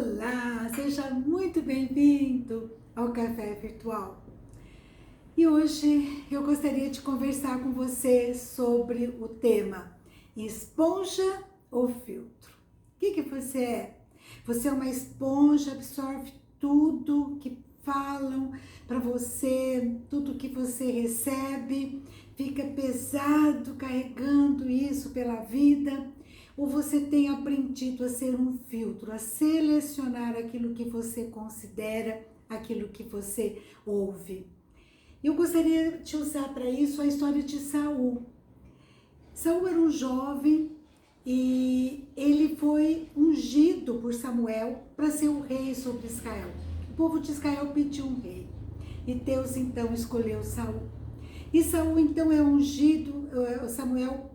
Olá, seja muito bem-vindo ao Café Virtual. E hoje eu gostaria de conversar com você sobre o tema esponja ou filtro. O que você é? Você é uma esponja, absorve tudo que falam para você, tudo que você recebe, fica pesado carregando isso pela vida. Ou você tem aprendido a ser um filtro, a selecionar aquilo que você considera, aquilo que você ouve. Eu gostaria de usar para isso a história de Saul. Saul era um jovem e ele foi ungido por Samuel para ser o rei sobre Israel. O povo de Israel pediu um rei e Deus então escolheu Saul. E Saul então é ungido, Samuel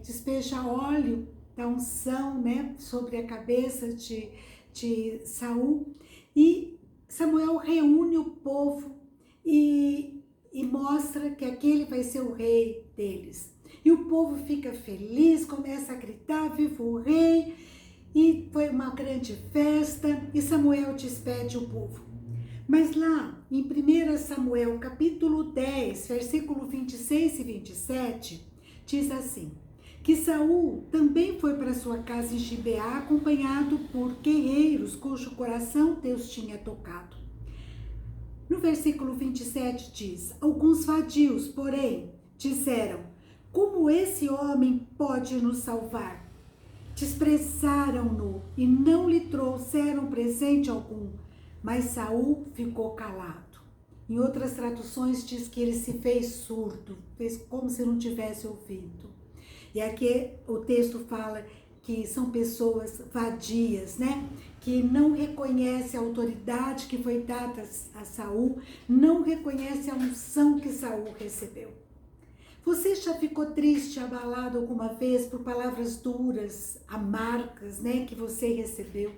despeja óleo da unção, né, sobre a cabeça de Saul, e Samuel reúne o povo e mostra que aquele vai ser o rei deles. E o povo fica feliz, começa a gritar, viva o rei, e foi uma grande festa, e Samuel despede o povo. Mas lá em 1 Samuel capítulo 10, versículo 26 e 27, diz assim, que Saul também foi para sua casa em Gibeá, acompanhado por guerreiros cujo coração Deus tinha tocado. No versículo 27 diz, alguns vadios, porém, disseram, como esse homem pode nos salvar? Desprezaram-no e não lhe trouxeram presente algum, mas Saul ficou calado. Em outras traduções diz que ele se fez surdo, fez como se não tivesse ouvido. E aqui o texto fala que são pessoas vadias, né? Que não reconhecem a autoridade que foi dada a Saul, não reconhecem a unção que Saul recebeu. Você já ficou triste, abalado alguma vez por palavras duras, amargas, né? Que você recebeu?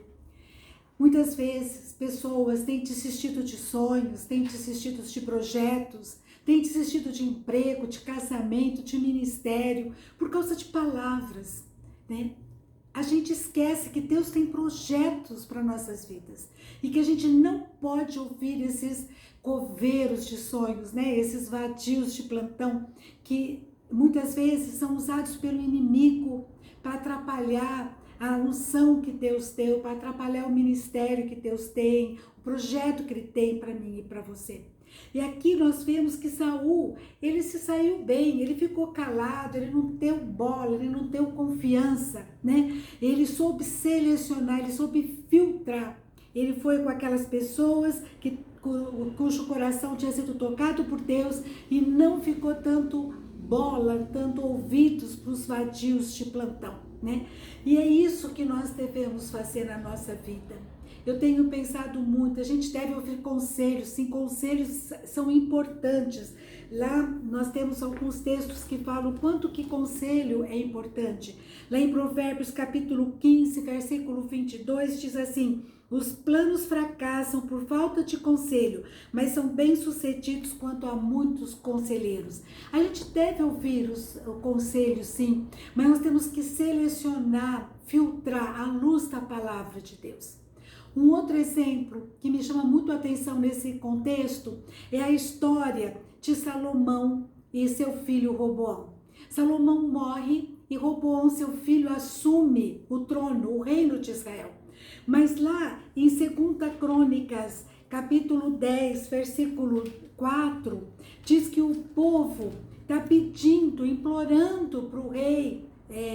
Muitas vezes, pessoas têm desistido de sonhos, têm desistido de projetos, têm desistido de emprego, de casamento, de ministério, por causa de palavras, né? A gente esquece que Deus tem projetos para nossas vidas e que a gente não pode ouvir esses coveiros de sonhos, né? Esses vadios de plantão que muitas vezes são usados pelo inimigo para atrapalhar a unção que Deus deu, para atrapalhar o ministério que Deus tem, o projeto que Ele tem para mim e para você. E aqui nós vemos que Saul, ele se saiu bem, ele ficou calado, ele não deu bola, ele não deu confiança, né? Ele soube selecionar, ele soube filtrar. Ele foi com aquelas pessoas cujo coração tinha sido tocado por Deus e não ficou tanto bola, tanto ouvidos para os vadios de plantão, né? E é isso que nós devemos fazer na nossa vida. Eu tenho pensado muito, a gente deve ouvir conselhos, sim, conselhos são importantes. Lá nós temos alguns textos que falam o quanto que conselho é importante. Lá em Provérbios capítulo 15, versículo 22, diz assim, os planos fracassam por falta de conselho, mas são bem-sucedidos quanto a muitos conselheiros. A gente deve ouvir os conselhos, sim, mas nós temos que selecionar, filtrar à luz da palavra de Deus. Um outro exemplo que me chama muito a atenção nesse contexto é a história de Salomão e seu filho Roboão. Salomão morre e Roboão, seu filho, assume o trono, o reino de Israel. Mas lá em 2 Crônicas, capítulo 10, versículo 4, diz que o povo está pedindo, implorando para o rei,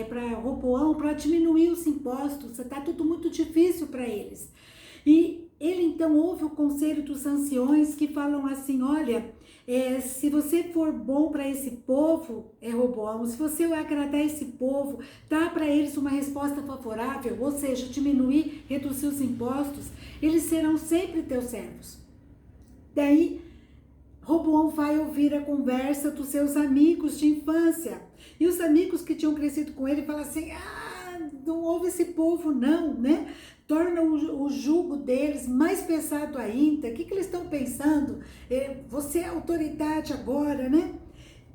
para Roboão, para diminuir os impostos, está tudo muito difícil para eles. E ele então ouve o conselho dos anciões que falam assim, olha, se você for bom para esse povo, Roboão, se você agradar esse povo, dá para eles uma resposta favorável, ou seja, diminuir, reduzir os impostos, eles serão sempre teus servos. Daí, Roboão vai ouvir a conversa dos seus amigos de infância. E os amigos que tinham crescido com ele falam assim, não ouve esse povo não, né? Torna o jugo deles mais pesado ainda. O que eles estão pensando? Você é autoridade agora, né?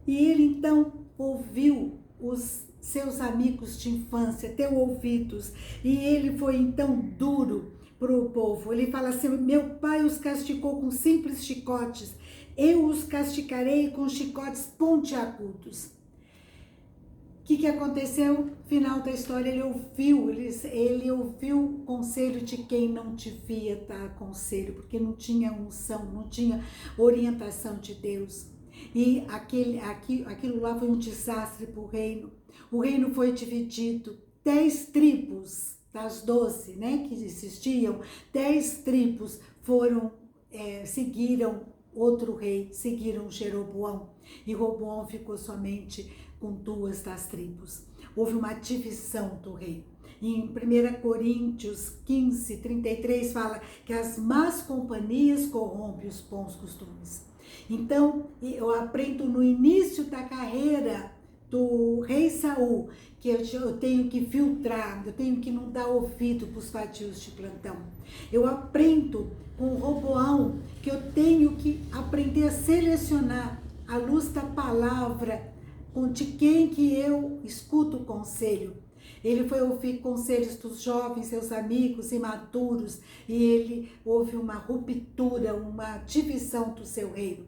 E ele então ouviu os seus amigos de infância, deu ouvidos. E ele foi então duro para o povo. Ele fala assim: meu pai os castigou com simples chicotes, eu os castigarei com chicotes pontiagudos. O que aconteceu? Final da história, ele ouviu o conselho de quem não devia dar conselho, porque não tinha unção, não tinha orientação de Deus. E aquilo lá foi um desastre para o reino. O reino foi dividido, 10 tribos das 12, né, que existiam, 10 tribos seguiram outro rei, seguiram Jeroboão, e Roboão ficou somente com 2 das tribos. Houve uma divisão do reino. Em 1 Coríntios 15, 33 fala que as más companhias corrompem os bons costumes. Então, eu aprendo no início da carreira do rei Saul, que eu tenho que filtrar, eu tenho que não dar ouvido para os vadios de plantão. Eu aprendo com Roboão que eu tenho que aprender a selecionar à luz da palavra de quem que eu escuto o conselho. Ele foi ouvir conselhos dos jovens, seus amigos imaturos, e houve uma ruptura, uma divisão do seu reino.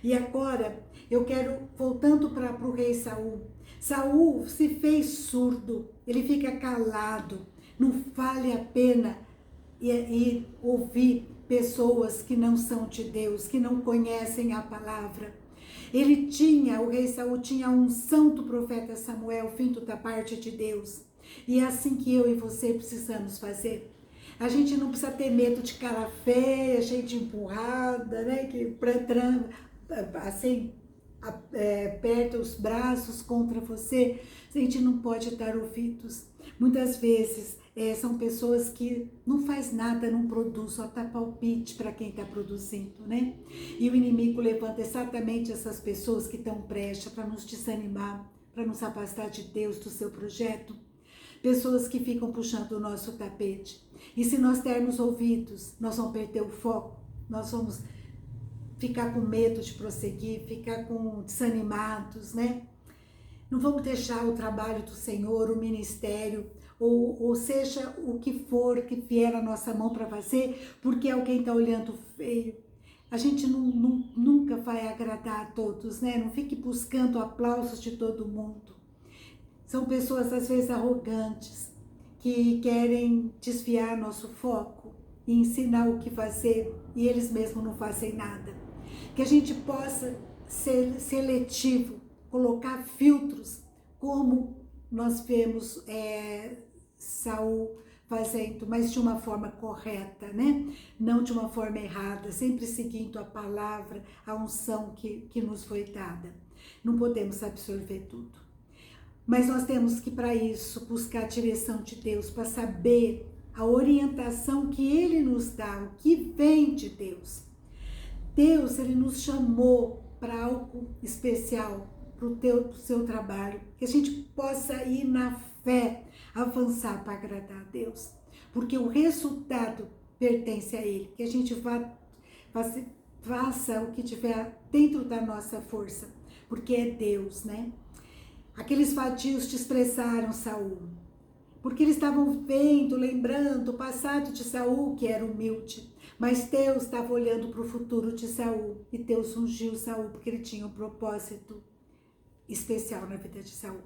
E agora, eu quero, voltando para o rei Saul. Saul se fez surdo, ele fica calado, não vale a pena ir ouvir pessoas que não são de Deus, que não conhecem a palavra. O rei Saul tinha a unção do profeta Samuel, vindo da parte de Deus. E é assim que eu e você precisamos fazer. A gente não precisa ter medo de cara feia, gente empurrada, né? Que assim, aperta os braços contra você. A gente não pode dar ouvidos. Muitas vezes são pessoas que não faz nada, não produz, só dá palpite para quem está produzindo, né? E o inimigo levanta exatamente essas pessoas que estão prestes para nos desanimar, para nos afastar de Deus, do seu projeto. Pessoas que ficam puxando o nosso tapete. E se nós dermos ouvidos, nós vamos perder o foco, nós vamos ficar com medo de prosseguir, ficar desanimados, né? Não vamos deixar o trabalho do Senhor, o ministério, ou seja, o que for que vier a nossa mão para fazer, porque alguém está olhando feio. A gente nunca vai agradar a todos, né? Não fique buscando aplausos de todo mundo. São pessoas, às vezes, arrogantes, que querem desviar nosso foco e ensinar o que fazer, e eles mesmos não fazem nada. Que a gente possa ser seletivo, colocar filtros, como nós vemos Saul fazendo, mas de uma forma correta, né? Não de uma forma errada, sempre seguindo a palavra, a unção que nos foi dada. Não podemos absorver tudo. Mas nós temos que, para isso, buscar a direção de Deus, para saber a orientação que Ele nos dá, o que vem de Deus. Deus, Ele nos chamou para algo especial, para o seu trabalho, que a gente possa ir na fé, avançar para agradar a Deus, porque o resultado pertence a Ele, que a gente faça o que tiver dentro da nossa força, porque é Deus, né? Aqueles vadios desprezaram Saul, porque eles estavam vendo, lembrando o passado de Saul, que era humilde, mas Deus estava olhando para o futuro de Saul, e Deus ungiu Saul, porque ele tinha um propósito especial na vida de Saul.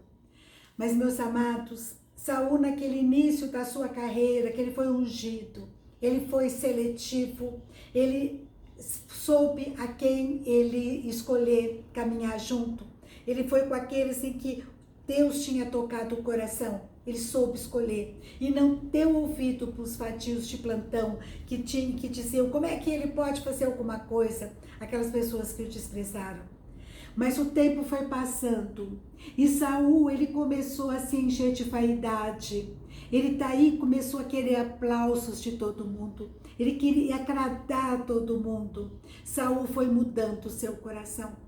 Mas, meus amados, Saul, naquele início da sua carreira, que ele foi ungido, ele foi seletivo, ele soube a quem ele escolher caminhar junto. Ele foi com aqueles em que Deus tinha tocado o coração. Ele soube escolher e não deu ouvido para os vadios de plantão que diziam como é que ele pode fazer alguma coisa, aquelas pessoas que o desprezaram. Mas o tempo foi passando e Saul, ele começou a se encher de vaidade. Ele daí começou a querer aplausos de todo mundo. Ele queria agradar todo mundo. Saul foi mudando o seu coração.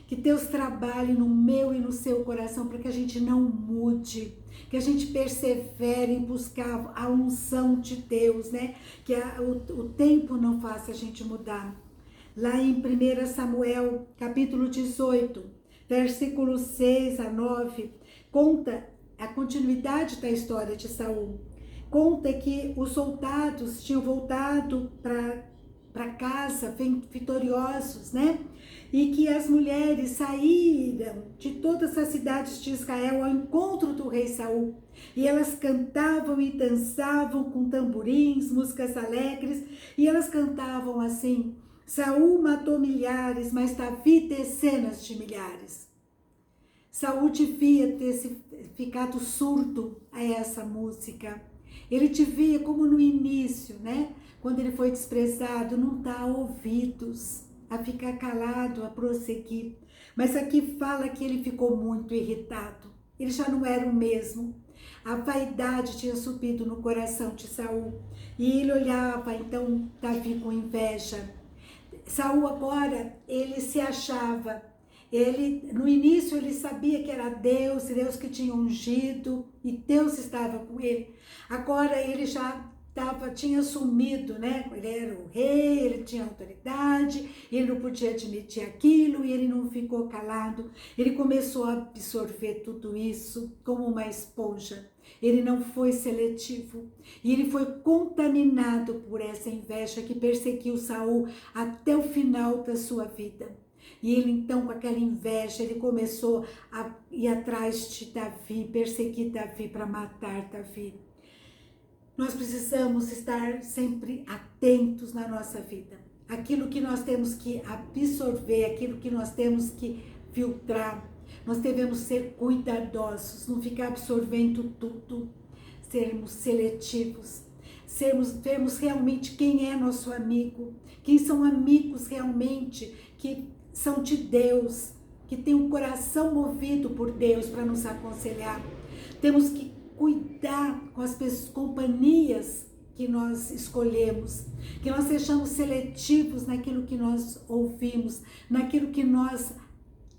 Que Deus trabalhe no meu e no seu coração para que a gente não mude, que a gente persevere em buscar a unção de Deus, né? Que o tempo não faça a gente mudar. Lá em 1 Samuel, capítulo 18, versículos 6 a 9, conta a continuidade da história de Saul. conta que os soldados tinham voltado para casa vitoriosos, né? E que as mulheres saíram de todas as cidades de Israel ao encontro do rei Saul. E elas cantavam e dançavam com tamborins, músicas alegres, e elas cantavam assim: Saul matou milhares, mas Davi dezenas de milhares. Saul devia ter ficado surdo a essa música. Ele devia, como no início, né? Quando ele foi desprezado, não dar ouvidos, a ficar calado, a prosseguir. Mas aqui fala que ele ficou muito irritado. Ele já não era o mesmo. A vaidade tinha subido no coração de Saul. E ele olhava, então, Davi com inveja. Saul agora, ele se achava. No início, ele sabia que era Deus que tinha ungido, e Deus estava com ele. Agora, ele já tinha assumido, né? Ele era o rei, ele tinha autoridade, ele não podia admitir aquilo, e ele não ficou calado. Ele começou a absorver tudo isso como uma esponja. Ele não foi seletivo, e ele foi contaminado por essa inveja que perseguiu Saul até o final da sua vida. E ele então, com aquela inveja, ele começou a ir atrás de Davi, perseguir Davi para matar Davi. Nós precisamos estar sempre atentos na nossa vida. Aquilo que nós temos que absorver, aquilo que nós temos que filtrar. Nós devemos ser cuidadosos, não ficar absorvendo tudo, sermos seletivos, vermos realmente quem é nosso amigo, quem são amigos realmente que são de Deus, que tem um coração movido por Deus para nos aconselhar. Temos que cuidar com as companhias que nós escolhemos, que nós sejamos seletivos naquilo que nós ouvimos, naquilo que nós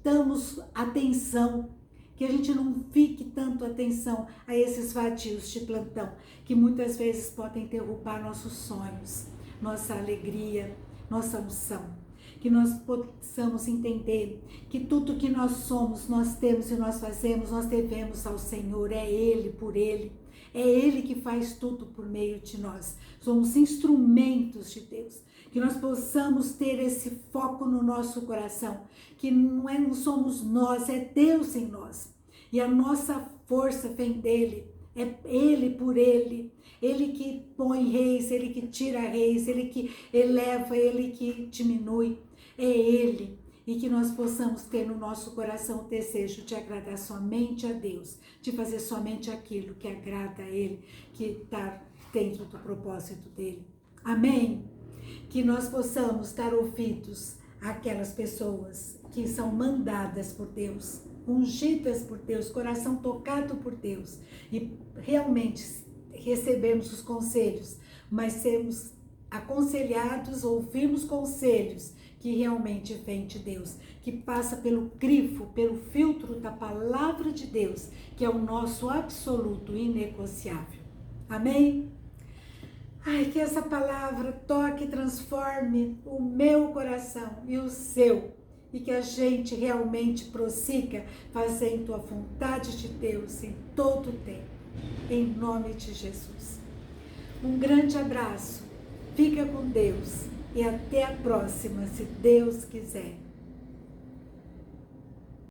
damos atenção, que a gente não fique tanto atenção a esses vadios de plantão, que muitas vezes podem derrubar nossos sonhos, nossa alegria, nossa unção. Que nós possamos entender que tudo que nós somos, nós temos e nós fazemos, nós devemos ao Senhor, é Ele, por Ele. É Ele que faz tudo por meio de nós. Somos instrumentos de Deus. Que nós possamos ter esse foco no nosso coração, que não somos nós, é Deus em nós. E a nossa força vem dEle, é Ele por Ele. Ele que põe reis, Ele que tira reis, Ele que eleva, Ele que diminui. É Ele. E que nós possamos ter no nosso coração o desejo de agradar somente a Deus, de fazer somente aquilo que agrada a Ele, que está dentro do propósito dEle. Amém? Que nós possamos dar ouvidos àquelas pessoas que são mandadas por Deus, ungidas por Deus, coração tocado por Deus, e realmente recebemos os conselhos, mas sermos aconselhados, ouvirmos conselhos que realmente vem de Deus, que passa pelo crivo, pelo filtro da palavra de Deus, que é o nosso absoluto inegociável. Amém? Ai, que essa palavra toque e transforme o meu coração e o seu, e que a gente realmente prossiga fazendo a vontade de Deus em todo o tempo, em nome de Jesus. Um grande abraço, fica com Deus e até a próxima, se Deus quiser.